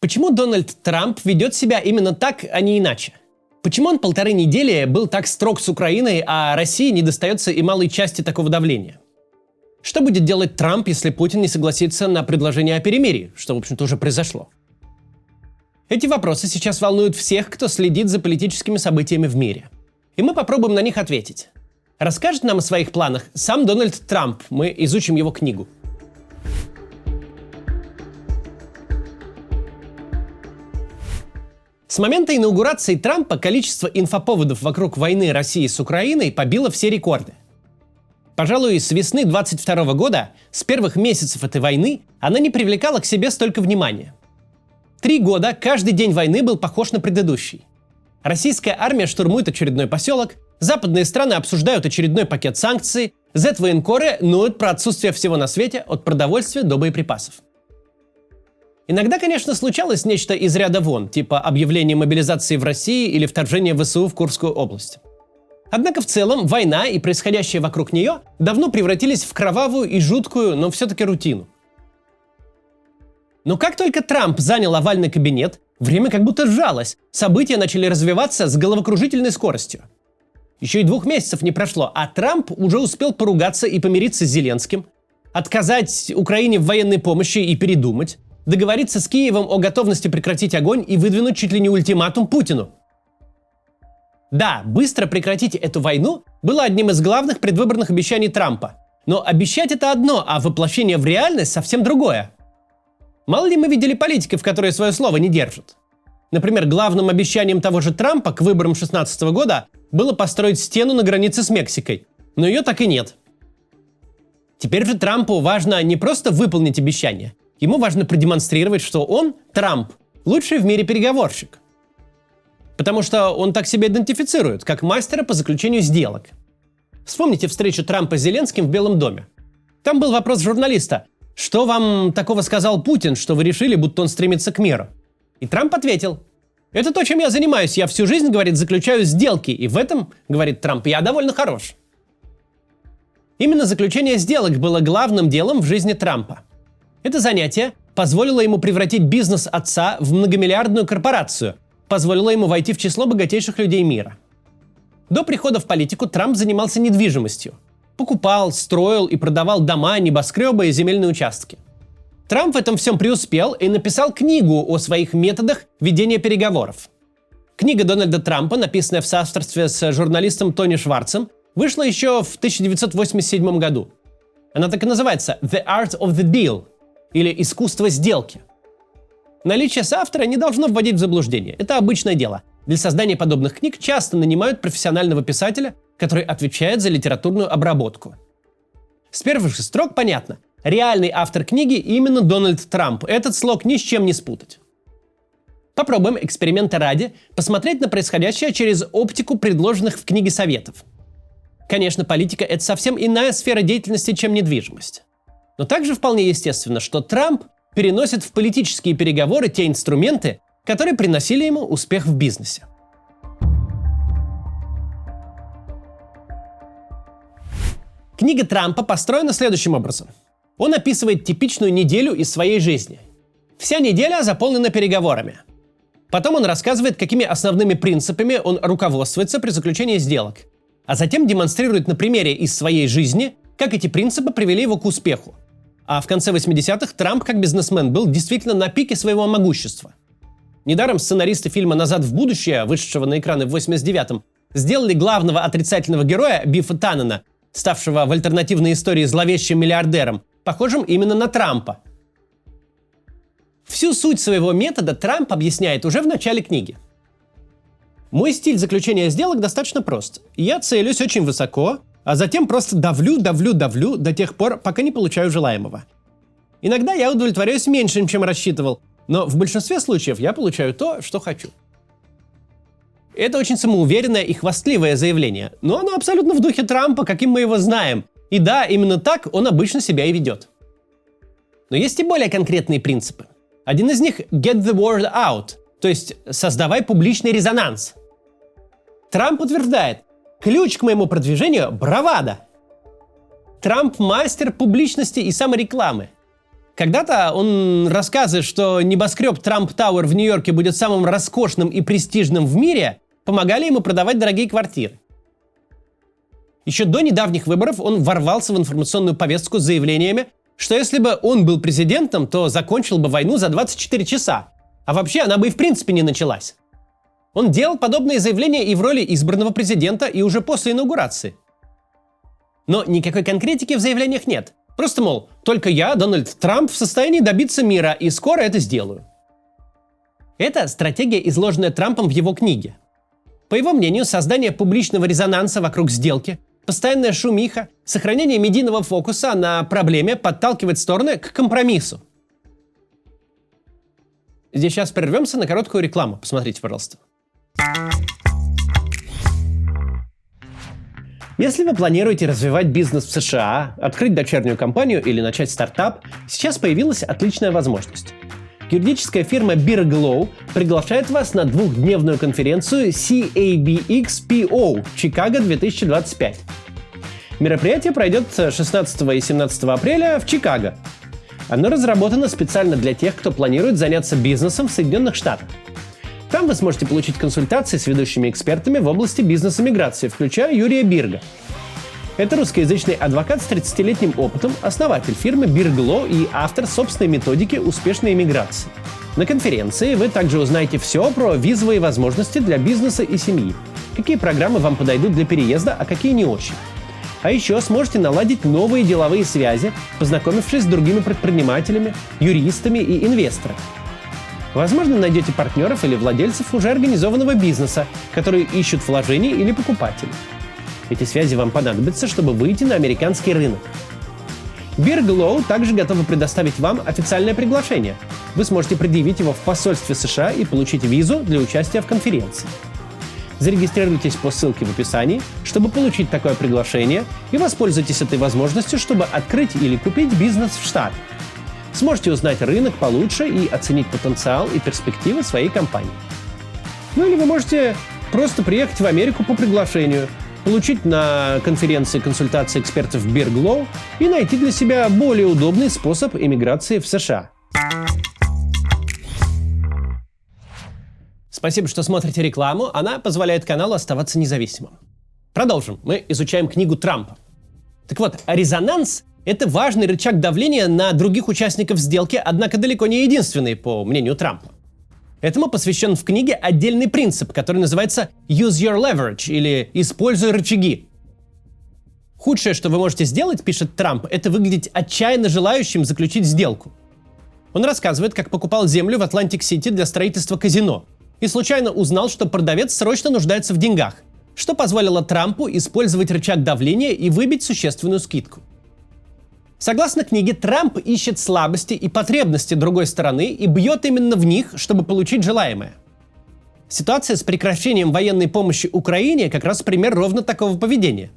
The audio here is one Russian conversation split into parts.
Почему Дональд Трамп ведет себя именно так, а не иначе? Почему он 1,5 недели был так строг с Украиной, а России не достается и малой части такого давления? Что будет делать Трамп, если Путин не согласится на предложение о перемирии, что, в общем-то, уже произошло? Эти вопросы сейчас волнуют всех, кто следит за политическими событиями в мире. И мы попробуем на них ответить. Расскажет нам о своих планах сам Дональд Трамп. Мы изучим его книгу. С момента инаугурации Трампа количество инфоповодов вокруг войны России с Украиной побило все рекорды. Пожалуй, с весны 2022 года, с первых месяцев этой войны, она не привлекала к себе столько внимания. 3 года каждый день войны был похож на предыдущий. Российская армия штурмует очередной поселок, западные страны обсуждают очередной пакет санкций, Z-военкоры ноют про отсутствие всего на свете, от продовольствия до боеприпасов. Иногда, конечно, случалось нечто из ряда вон, типа объявления мобилизации в России или вторжения ВСУ в Курскую область. Однако в целом война и происходящее вокруг нее давно превратились в кровавую и жуткую, но все-таки рутину. Но как только Трамп занял овальный кабинет, время как будто сжалось, события начали развиваться с головокружительной скоростью. Еще и 2 месяцев не прошло, а Трамп уже успел поругаться и помириться с Зеленским, отказать Украине в военной помощи и передумать, договориться с Киевом о готовности прекратить огонь и выдвинуть чуть ли не ультиматум Путину. Да, быстро прекратить эту войну было одним из главных предвыборных обещаний Трампа. Но обещать это одно, а воплощение в реальность совсем другое. Мало ли мы видели политиков, которые свое слово не держат. Например, главным обещанием того же Трампа к выборам 2016 года было построить стену на границе с Мексикой. Но ее так и нет. Теперь же Трампу важно не просто выполнить обещание. Ему важно продемонстрировать, что он, Трамп, лучший в мире переговорщик. Потому что он так себя идентифицирует, как мастера по заключению сделок. Вспомните встречу Трампа с Зеленским в Белом доме. Там был вопрос журналиста: «Что вам такого сказал Путин, что вы решили, будто он стремится к миру?» И Трамп ответил: «Это то, чем я занимаюсь. Я всю жизнь, говорит, заключаю сделки. И в этом, говорит Трамп, я довольно хорош». Именно заключение сделок было главным делом в жизни Трампа. Это занятие позволило ему превратить бизнес отца в многомиллиардную корпорацию, позволило ему войти в число богатейших людей мира. До прихода в политику Трамп занимался недвижимостью. Покупал, строил и продавал дома, небоскребы и земельные участки. Трамп в этом всем преуспел и написал книгу о своих методах ведения переговоров. Книга Дональда Трампа, написанная в соавторстве с журналистом Тони Шварцем, вышла еще в 1987 году. Она так и называется «The Art of the Deal» или «Искусство сделки». Наличие соавтора не должно вводить в заблуждение. Это обычное дело. Для создания подобных книг часто нанимают профессионального писателя, который отвечает за литературную обработку. С первых же строк понятно. Реальный автор книги именно Дональд Трамп. Этот слог ни с чем не спутать. Попробуем, эксперимента ради, посмотреть на происходящее через оптику предложенных в книге советов. Конечно, политика – это совсем иная сфера деятельности, чем недвижимость. Но также вполне естественно, что Трамп переносит в политические переговоры те инструменты, которые приносили ему успех в бизнесе. Книга Трампа построена следующим образом. Он описывает типичную неделю из своей жизни. Вся неделя заполнена переговорами. Потом он рассказывает, какими основными принципами он руководствуется при заключении сделок. А затем демонстрирует на примере из своей жизни, как эти принципы привели его к успеху. А в конце 80-х Трамп, как бизнесмен, был действительно на пике своего могущества. Недаром сценаристы фильма «Назад в будущее», вышедшего на экраны в 89-м, сделали главного отрицательного героя Биффа Таннена, ставшего в альтернативной истории зловещим миллиардером, похожим именно на Трампа. Всю суть своего метода Трамп объясняет уже в начале книги. Мой стиль заключения сделок достаточно прост. Я целюсь очень высоко, а затем просто давлю до тех пор, пока не получаю желаемого. Иногда я удовлетворяюсь меньшим, чем рассчитывал, но в большинстве случаев я получаю то, что хочу. Это очень самоуверенное и хвастливое заявление, но оно абсолютно в духе Трампа, каким мы его знаем. И да, именно так он обычно себя и ведет. Но есть и более конкретные принципы. Один из них – get the word out, то есть создавай публичный резонанс. Трамп утверждает: ключ к моему продвижению – бравада. Трамп – мастер публичности и саморекламы. Когда-то он рассказывает, что небоскреб Трамп Тауэр в Нью-Йорке будет самым роскошным и престижным в мире, помогали ему продавать дорогие квартиры. Еще до недавних выборов он ворвался в информационную повестку с заявлениями, что если бы он был президентом, то закончил бы войну за 24 часа, а вообще она бы и в принципе не началась. Он делал подобные заявления и в роли избранного президента, и уже после инаугурации. Но никакой конкретики в заявлениях нет. Просто, мол, только я, Дональд Трамп, в состоянии добиться мира, и скоро это сделаю. Это стратегия, изложенная Трампом в его книге. По его мнению, создание публичного резонанса вокруг сделки, постоянная шумиха, сохранение медийного фокуса на проблеме подталкивает стороны к компромиссу. Здесь сейчас прервемся на короткую рекламу. Посмотрите, пожалуйста. Если вы планируете развивать бизнес в США, открыть дочернюю компанию или начать стартап, сейчас появилась отличная возможность. Юридическая фирма Birgelow приглашает вас на двухдневную конференцию CABXPO Чикаго 2025. Мероприятие пройдет 16 и 17 апреля в Чикаго. Оно разработано специально для тех, кто планирует заняться бизнесом в Соединенных Штатах. Там вы сможете получить консультации с ведущими экспертами в области бизнес-иммиграции, включая Юрия Бирга. Это русскоязычный адвокат с 30-летним опытом, основатель фирмы Birgelow и автор собственной методики успешной иммиграции. На конференции вы также узнаете все про визовые возможности для бизнеса и семьи, какие программы вам подойдут для переезда, а какие не очень. А еще сможете наладить новые деловые связи, познакомившись с другими предпринимателями, юристами и инвесторами. Возможно, найдете партнеров или владельцев уже организованного бизнеса, которые ищут вложений или покупателей. Эти связи вам понадобятся, чтобы выйти на американский рынок. Birgelow также готовы предоставить вам официальное приглашение. Вы сможете предъявить его в посольстве США и получить визу для участия в конференции. Зарегистрируйтесь по ссылке в описании, чтобы получить такое приглашение, и воспользуйтесь этой возможностью, чтобы открыть или купить бизнес в Штатах. Сможете узнать рынок получше и оценить потенциал и перспективы своей компании. Ну или вы можете просто приехать в Америку по приглашению, получить на конференции консультации экспертов Birgelow и найти для себя более удобный способ иммиграции в США. Спасибо, что смотрите рекламу. Она позволяет каналу оставаться независимым. Продолжим. Мы изучаем книгу Трампа. Так вот, резонанс – это важный рычаг давления на других участников сделки, однако далеко не единственный, по мнению Трампа. Этому посвящен в книге отдельный принцип, который называется «Use your leverage» или «Используй рычаги». Худшее, что вы можете сделать, пишет Трамп, это выглядеть отчаянно желающим заключить сделку. Он рассказывает, как покупал землю в Атлантик-Сити для строительства казино и случайно узнал, что продавец срочно нуждается в деньгах, что позволило Трампу использовать рычаг давления и выбить существенную скидку. Согласно книге, Трамп ищет слабости и потребности другой стороны и бьет именно в них, чтобы получить желаемое. Ситуация с прекращением военной помощи Украине как раз пример ровно такого поведения.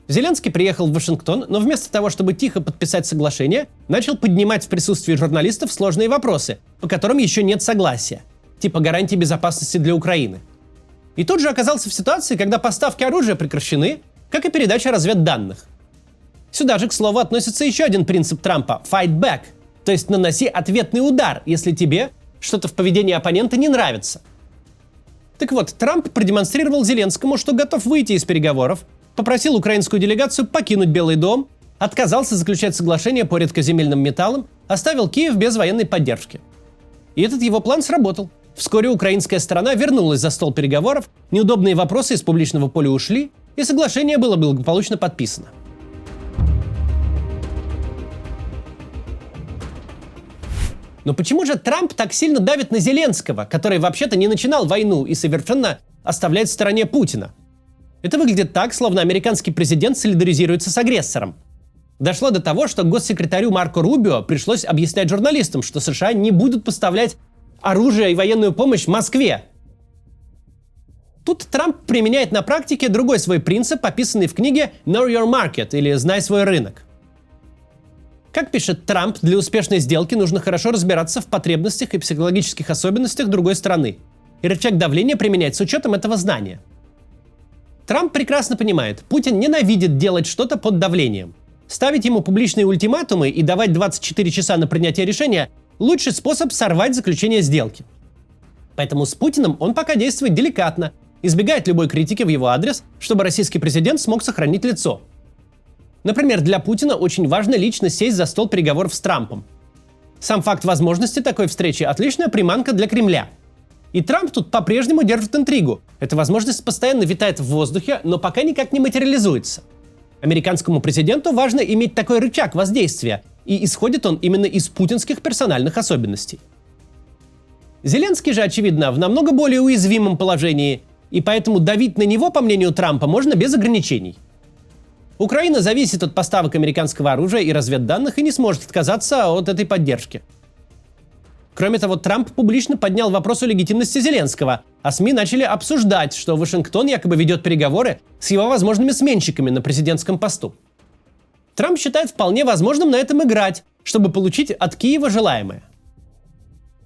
Зеленский приехал в Вашингтон, но вместо того, чтобы тихо подписать соглашение, начал поднимать в присутствии журналистов сложные вопросы, по которым еще нет согласия, типа гарантии безопасности для Украины. И тут же оказался в ситуации, когда поставки оружия прекращены, как и передача разведданных. Сюда же, к слову, относится еще один принцип Трампа – fight back, то есть наноси ответный удар, если тебе что-то в поведении оппонента не нравится. Так вот, Трамп продемонстрировал Зеленскому, что готов выйти из переговоров, попросил украинскую делегацию покинуть Белый дом, отказался заключать соглашение по редкоземельным металлам, оставил Киев без военной поддержки. И этот его план сработал. Вскоре украинская сторона вернулась за стол переговоров, неудобные вопросы из публичного поля ушли, и соглашение было благополучно подписано. Но почему же Трамп так сильно давит на Зеленского, который вообще-то не начинал войну и совершенно оставляет в стороне Путина? Это выглядит так, словно американский президент солидаризируется с агрессором. Дошло до того, что госсекретарю Марко Рубио пришлось объяснять журналистам, что США не будут поставлять оружие и военную помощь Москве. Тут Трамп применяет на практике другой свой принцип, описанный в книге «Know Your Market» или «Знай свой рынок». Как пишет Трамп, для успешной сделки нужно хорошо разбираться в потребностях и психологических особенностях другой стороны. И рычаг давления применять с учетом этого знания. Трамп прекрасно понимает, Путин ненавидит делать что-то под давлением. ставить ему публичные ультиматумы и давать 24 часа на принятие решения – лучший способ сорвать заключение сделки. Поэтому с Путиным он пока действует деликатно, избегает любой критики в его адрес, чтобы российский президент смог сохранить лицо. Например, для Путина очень важно лично сесть за стол переговоров с Трампом. Сам факт возможности такой встречи – отличная приманка для Кремля. И Трамп тут по-прежнему держит интригу. Эта возможность постоянно витает в воздухе, но пока никак не материализуется. Американскому президенту важно иметь такой рычаг воздействия, и исходит он именно из путинских персональных особенностей. Зеленский же, очевидно, в намного более уязвимом положении, и поэтому давить на него, по мнению Трампа, можно без ограничений. Украина зависит от поставок американского оружия и разведданных и не сможет отказаться от этой поддержки. Кроме того, Трамп публично поднял вопрос о легитимности Зеленского, а СМИ начали обсуждать, что Вашингтон якобы ведет переговоры с его возможными сменщиками на президентском посту. Трамп считает вполне возможным на этом играть, чтобы получить от Киева желаемое.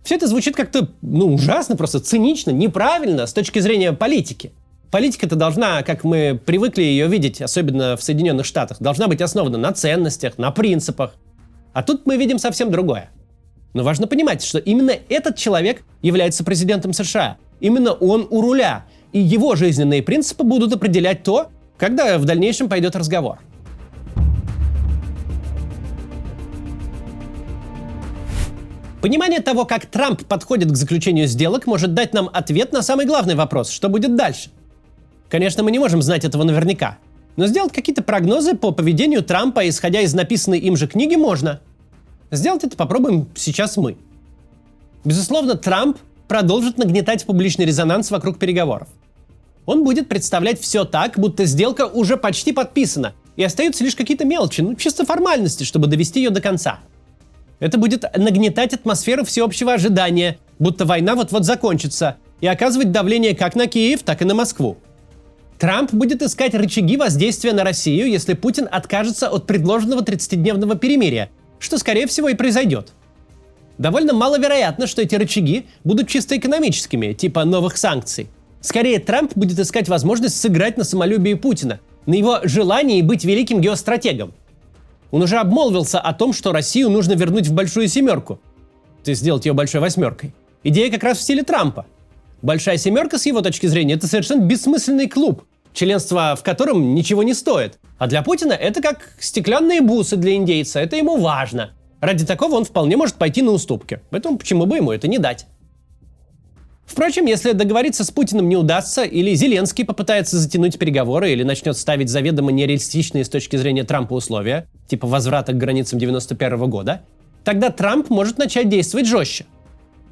Все это звучит как-то, ужасно, просто цинично, неправильно с точки зрения политики. Политика-то должна, как мы привыкли ее видеть, особенно в Соединенных Штатах, должна быть основана на ценностях, на принципах. А тут мы видим совсем другое. Но важно понимать, что именно этот человек является президентом США. Именно он у руля. И его жизненные принципы будут определять то, когда в дальнейшем пойдет разговор. Понимание того, как Трамп подходит к заключению сделок, может дать нам ответ на самый главный вопрос – что будет дальше? Конечно, мы не можем знать этого наверняка, но сделать какие-то прогнозы по поведению Трампа, исходя из написанной им же книги, можно. Сделать это попробуем сейчас мы. Безусловно, Трамп продолжит нагнетать публичный резонанс вокруг переговоров. Он будет представлять все так, будто сделка уже почти подписана, и остаются лишь какие-то мелочи, чисто формальности, чтобы довести ее до конца. Это будет нагнетать атмосферу всеобщего ожидания, будто война вот-вот закончится, и оказывать давление как на Киев, так и на Москву. Трамп будет искать рычаги воздействия на Россию, если Путин откажется от предложенного 30-дневного перемирия, что, скорее всего, и произойдет. Довольно маловероятно, что эти рычаги будут чисто экономическими, типа новых санкций. Скорее, Трамп будет искать возможность сыграть на самолюбии Путина, на его желании быть великим геостратегом. Он уже обмолвился о том, что Россию нужно вернуть в большую семерку, то есть сделать ее большой восьмеркой. Идея как раз в стиле Трампа. Большая семерка, с его точки зрения, это совершенно бессмысленный клуб, членство в котором ничего не стоит. А для Путина это как стеклянные бусы для индейца, это ему важно. Ради такого он вполне может пойти на уступки, поэтому почему бы ему это не дать? Впрочем, если договориться с Путиным не удастся, или Зеленский попытается затянуть переговоры, или начнет ставить заведомо нереалистичные с точки зрения Трампа условия, типа возврата к границам 1991 года, тогда Трамп может начать действовать жестче.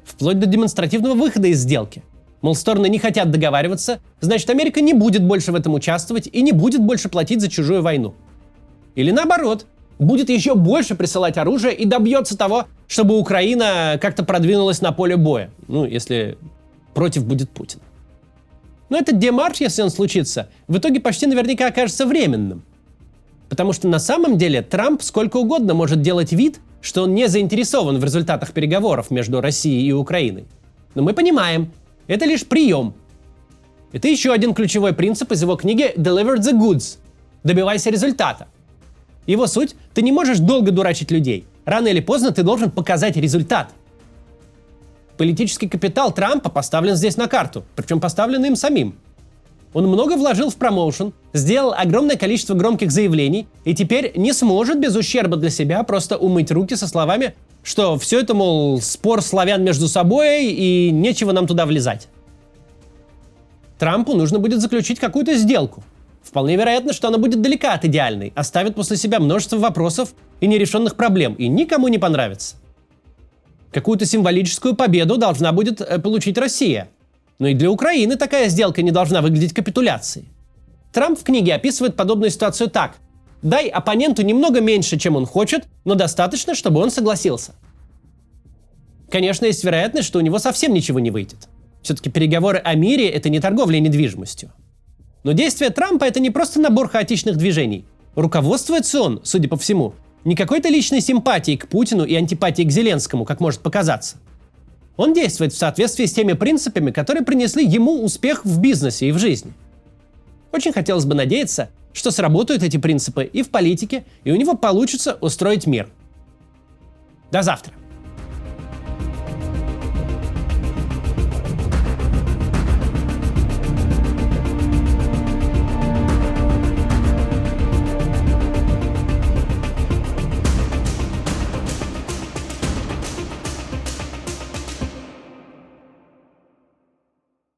Вплоть до демонстративного выхода из сделки. Мол, стороны не хотят договариваться, значит, Америка не будет больше в этом участвовать и не будет больше платить за чужую войну. Или наоборот, будет еще больше присылать оружие и добьется того, чтобы Украина как-то продвинулась на поле боя. Если против будет Путин. Но этот демарш, если он случится, в итоге почти наверняка окажется временным. Потому что на самом деле Трамп сколько угодно может делать вид, что он не заинтересован в результатах переговоров между Россией и Украиной. Но мы понимаем, это лишь прием. Это еще один ключевой принцип из его книги «Deliver the goods» – «Добивайся результата». Его суть – ты не можешь долго дурачить людей. Рано или поздно ты должен показать результат. Политический капитал Трампа поставлен здесь на карту, причем поставлен им самим. Он много вложил в промоушен, сделал огромное количество громких заявлений и теперь не сможет без ущерба для себя просто умыть руки со словами, что все это, мол, спор славян между собой и нечего нам туда влезать. Трампу нужно будет заключить какую-то сделку. Вполне вероятно, что она будет далека от идеальной, оставит после себя множество вопросов и нерешенных проблем, и никому не понравится. Какую-то символическую победу должна будет получить Россия. Но и для Украины такая сделка не должна выглядеть капитуляцией. Трамп в книге описывает подобную ситуацию так: дай оппоненту немного меньше, чем он хочет, но достаточно, чтобы он согласился. Конечно, есть вероятность, что у него совсем ничего не выйдет. Все-таки переговоры о мире – это не торговля недвижимостью. Но действия Трампа – это не просто набор хаотичных движений. Руководствуется он, судя по всему, не какой-то личной симпатией к Путину и антипатией к Зеленскому, как может показаться. Он действует в соответствии с теми принципами, которые принесли ему успех в бизнесе и в жизни. Очень хотелось бы надеяться, что сработают эти принципы и в политике, и у него получится устроить мир. До завтра.